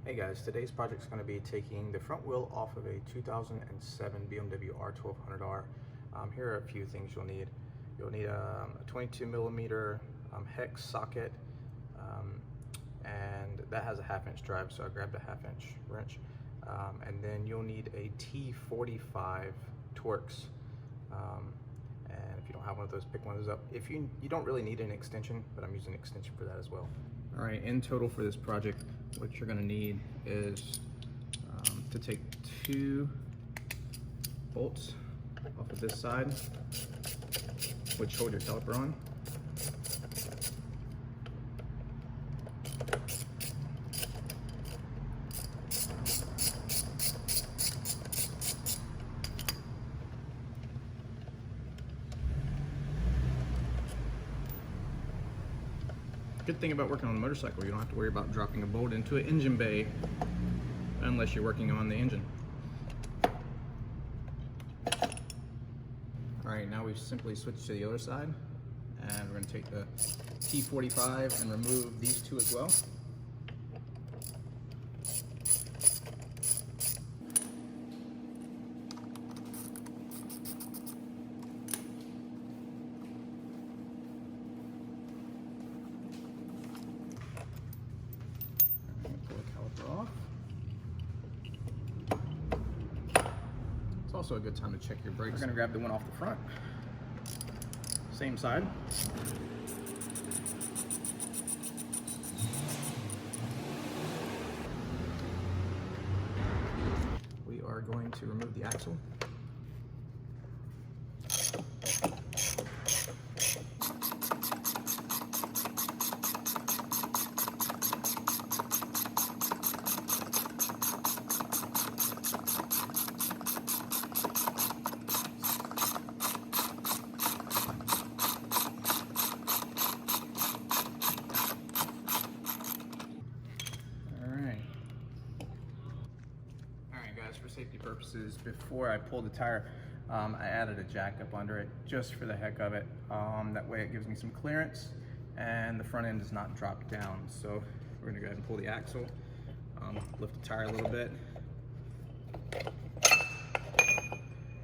Hey guys, today's project is going to be taking the front wheel off of a 2007 BMW R1200R. Here are a few things you'll need. You'll need a 22mm HEX socket, and that has a 1/2" drive, so I grabbed a 1/2" wrench. And then you'll need a T45 Torx. And if you don't have one of those, pick one of those up. If you don't really need an extension, but I'm using an extension for that as well. All right, in total for this project, what you're gonna need is to take 2 bolts off of this side, which hold your caliper on. Good thing about working on a motorcycle, you don't have to worry about dropping a bolt into an engine bay unless you're working on the engine. All right, now we've simply switched to the other side, and we're going to take the T45 and remove these 2 as well. Off. It's also a good time to check your brakes. We're going to grab the one off the front, same side. We are going to remove the axle. For safety purposes, before I pulled the tire, I added a jack up under it just for the heck of it. That way it gives me some clearance and the front end does not drop down. So we're gonna go ahead and pull the axle, lift the tire a little bit,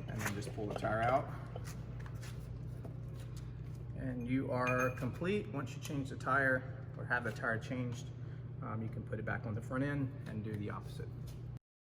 and then just pull the tire out. And you are complete. Once you change the tire or have the tire changed, you can put it back on the front end and do the opposite.